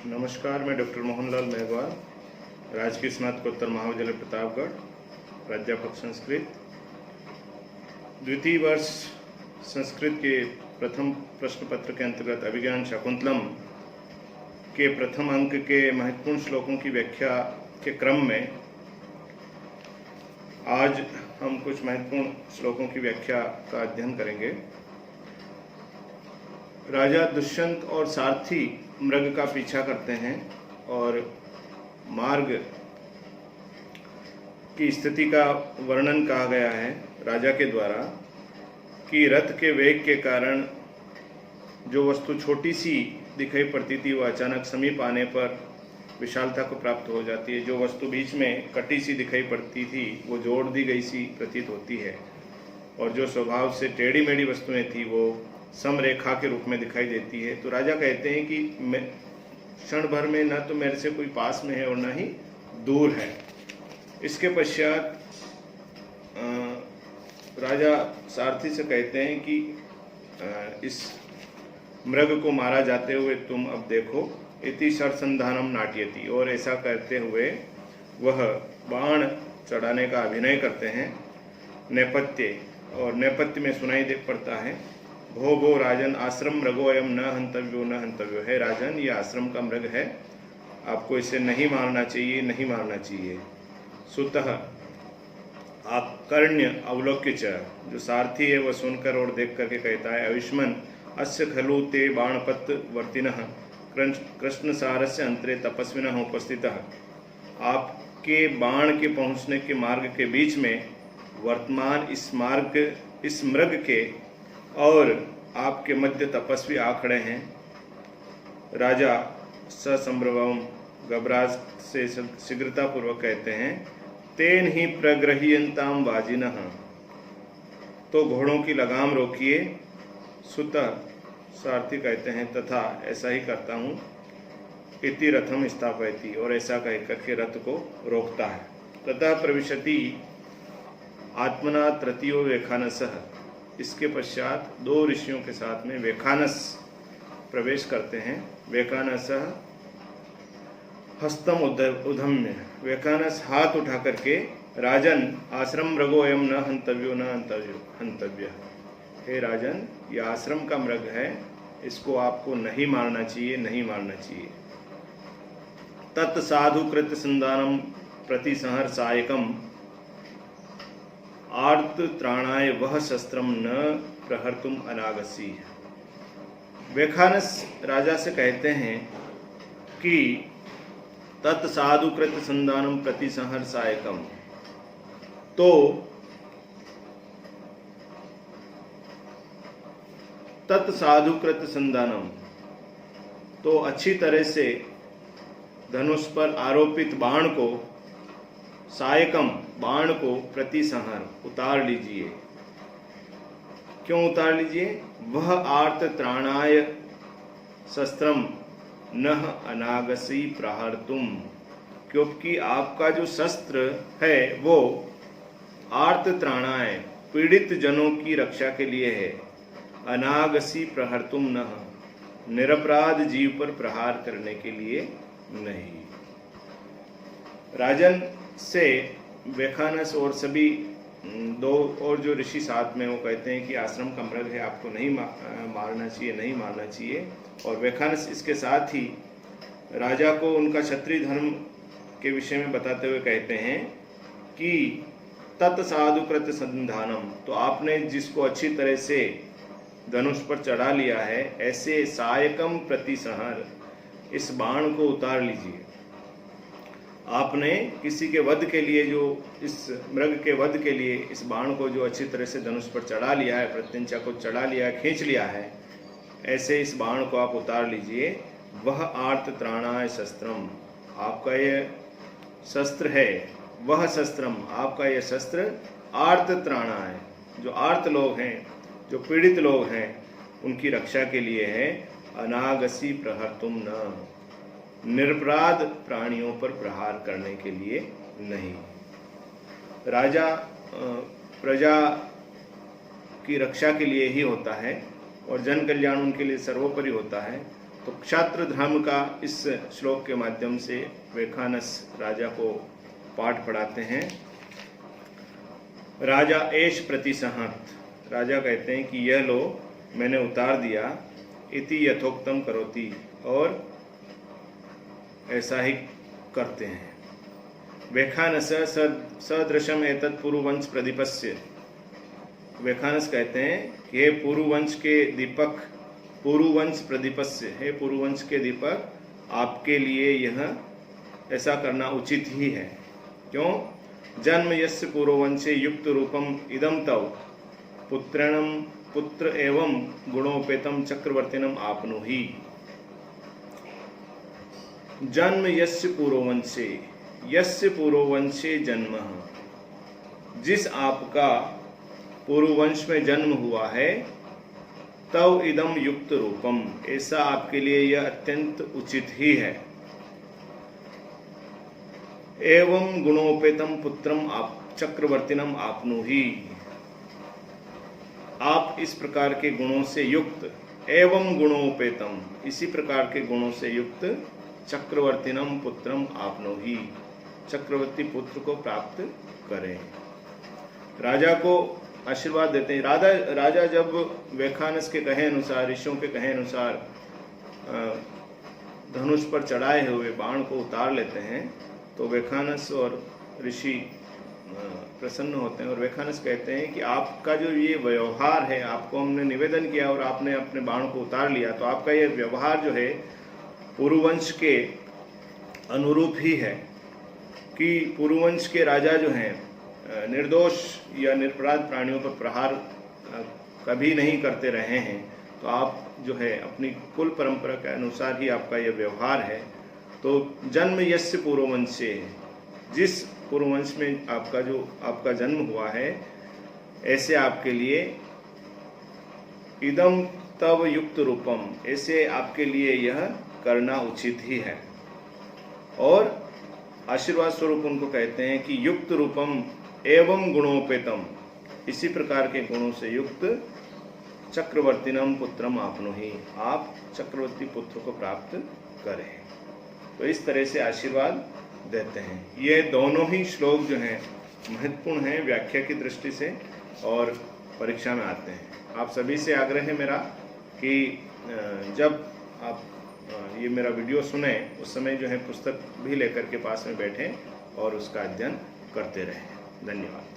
नमस्कार, मैं डॉक्टर मोहनलाल मेघवाल, राजकीय स्नातकोत्तर महाविद्यालय प्रतापगढ़, प्राध्यापक संस्कृत। द्वितीय वर्ष संस्कृत के प्रथम प्रश्न पत्र के अंतर्गत अभिज्ञान शाकुंतलम के प्रथम अंक के महत्वपूर्ण श्लोकों की व्याख्या के क्रम में आज हम कुछ महत्वपूर्ण श्लोकों की व्याख्या का अध्ययन करेंगे। राजा दुष्यंत और सारथी मृग का पीछा करते हैं और मार्ग की स्थिति का वर्णन कहा गया है राजा के द्वारा कि रथ के वेग के कारण जो वस्तु छोटी सी दिखाई पड़ती थी वह अचानक समीप आने पर विशालता को प्राप्त हो जाती है। जो वस्तु बीच में कटी सी दिखाई पड़ती थी वो जोड़ दी गई सी प्रतीत होती है, और जो स्वभाव से टेढ़ी मेढ़ी वस्तुएं थी वो समरेखा के रूप में दिखाई देती है। तो राजा कहते हैं कि क्षण भर में न तो मेरे से कोई पास में है और न ही दूर है। इसके पश्चात राजा सारथी से कहते हैं कि इस मृग को मारा जाते हुए तुम अब देखो, इति शरसंधानम नाट्यति, और ऐसा करते हुए वह बाण चढ़ाने का अभिनय करते हैं। नेपथ्य, और नेपथ्य में सुनाई दे पड़ता है, भो भो राजन आश्रम मृगो अयम न हंतव्यो न हंतव्यो, है राजन ये आश्रम का मृग है, आपको इसे नहीं मारना चाहिए, नहीं मारना चाहिए। सुतः आकर्ण्य अवलोक्य च, जो सारथी है वह सुनकर और देख करके कहता है, अविष्मन अस्य खलु ते बाणपत वर्तिनः कृष्ण सारस्य अंतरे तपस्विनः उपस्थितः, आपके बाण के पहुँचने के मार्ग के बीच में वर्तमान इस मृग के और आपके मध्य तपस्वी आ खड़े हैं। राजा ससंभ्रमं घबराहट से शीघ्रतापूर्वक कहते हैं, तेन ही प्रगृह्यन्ताम वाजिनः, तो घोड़ों की लगाम रोकिए। सुतः सारथी कहते हैं, तथा ऐसा ही करता हूँ। इति रथम स्थापयति, और ऐसा कह करके रथ को रोकता है। ततः प्रविशति आत्मना तृतीयो वेखानसः, इसके पश्चात दो ऋषियों के साथ में वेखानस प्रवेश करते हैं। वेखानसः हस्तम उधम्य, वेखानस हाथ उठा करके, राजन आश्रम मृगो एवं न हंतव्यो न हंतव्य, हे राजन यह आश्रम का मृग है, इसको आपको नहीं मारना चाहिए, नहीं मारना चाहिए। तत्साधुकृत संदानम प्रतिसंहर सायकम आर्त त्राणाय वह शस्त्रम न प्रहर्तुम अनागसी। वेखानस राजा से कहते हैं कि तत्साधुकृत संदानम प्रतिसंहर सायकम, तो तत्साधुकृत संदानम, तो अच्छी तरह से धनुष पर आरोपित बाण को, सायकम बाण को, प्रतिसंहर उतार लीजिए। क्यों उतार लीजिए? वह आर्त त्राणाय शस्त्रम नह अनागसी प्रहर्तुम, क्योंकि आपका जो शस्त्र है वो आर्त त्राणाय पीड़ित जनों की रक्षा के लिए है। अनागसी प्रहर्तुम नह, निरपराध जीव पर प्रहार करने के लिए नहीं। राजन से वेखानस और सभी दो और जो ऋषि साथ में, वो कहते हैं कि आश्रम का मृग है, आपको नहीं मारना चाहिए, नहीं मारना चाहिए। और वेखानस इसके साथ ही राजा को उनका क्षत्रिय धर्म के विषय में बताते हुए कहते हैं कि तत्साधुकृत संधानम, तो आपने जिसको अच्छी तरह से धनुष पर चढ़ा लिया है, ऐसे सायकम प्रतिसंहर, इस बाण को उतार लीजिए। आपने किसी के वध के लिए, जो इस मृग के वध के लिए इस बाण को जो अच्छी तरह से धनुष पर चढ़ा लिया है, प्रत्यंचा को चढ़ा लिया है, खींच लिया है, ऐसे इस बाण को आप उतार लीजिए। वह आर्त त्राणाय शस्त्रम, आपका ये शस्त्र है, वह शस्त्रम, आपका ये शस्त्र आर्त त्राणाय, जो आर्त लोग हैं, जो पीड़ित लोग हैं, उनकी रक्षा के लिए है। अनागसी प्रहर्तुम न, निरपराध प्राणियों पर प्रहार करने के लिए नहीं। राजा प्रजा की रक्षा के लिए ही होता है और जन कल्याण उनके लिए सर्वोपरि होता है। तो क्षात्र धर्म का इस श्लोक के माध्यम से वैखानस राजा को पाठ पढ़ाते हैं। राजा एष प्रतिसहत, राजा कहते हैं कि यह लो मैंने उतार दिया, इति यथोक्तम करोति, और ऐसा ही करते हैं। वैखानस सदृशम एतत् पुरुवंश प्रदीपस्य, वैखानस कहते हैं कि हे पुरुवंश के दीपक, पुरुवंश प्रदीपस्य, हे पुरुवंश के दीपक, आपके लिए यह ऐसा करना उचित ही है। क्यों? जन्म यस्य पुरोवंशे युक्त रूपम इदम तव पुत्रणम पुत्र एवं गुणोपेतम चक्रवर्तिनम आपनुहि। जन्म यस्य पुरोवंशे, यस्य पुरोवंशे जन्म, जिस आपका पुरुवंश में जन्म हुआ है, तव इदम युक्त रूपम, ऐसा आपके लिए यह अत्यंत उचित ही है। एवं गुणोपेतम पुत्रम आप चक्रवर्तिनम आपनुहि, आप इस प्रकार के गुणों से युक्त, एवं गुणोपेतम, इसी प्रकार के गुणों से युक्त, चक्रवर्तिनम पुत्रम आपनुहि, चक्रवर्ती पुत्र को प्राप्त करें। राजा को आशीर्वाद देते हैं। राजा जब वैखानस के कहे अनुसार, ऋषियों के कहे अनुसार धनुष पर चढ़ाए हुए बाण को उतार लेते हैं, तो वैखानस और ऋषि प्रसन्न होते हैं और वैखानस कहते हैं कि आपका जो ये व्यवहार है, आपको हमने निवेदन किया और आपने अपने बाण को उतार लिया, तो आपका ये व्यवहार जो है पुरुवंश के अनुरूप ही है कि पुरुवंश के राजा जो हैं निर्दोष या निरपराध प्राणियों पर प्रहार कभी नहीं करते रहे हैं। तो आप जो है अपनी कुल परंपरा के अनुसार ही आपका यह व्यवहार है। तो जन्म यस्य पुरोवंशे, जिस पुरोवंश में आपका जन्म हुआ है, ऐसे आपके लिए इदम तव युक्त रूपम, ऐसे आपके लिए यह करना उचित ही है। और आशीर्वाद स्वरूप उनको कहते हैं कि युक्त रूपम एवं गुणोपेतम, इसी प्रकार के गुणों से युक्त, चक्रवर्तिनम पुत्रम आपनुहि, आप चक्रवर्ती पुत्र को प्राप्त करें। तो इस तरह से आशीर्वाद देते हैं। ये दोनों ही श्लोक जो हैं महत्वपूर्ण हैं व्याख्या की दृष्टि से और परीक्षा में आते हैं। आप सभी से आग्रह है मेरा कि जब आप ये मेरा वीडियो सुने, उस समय जो है पुस्तक भी लेकर के पास में बैठें और उसका अध्ययन करते रहें। धन्यवाद।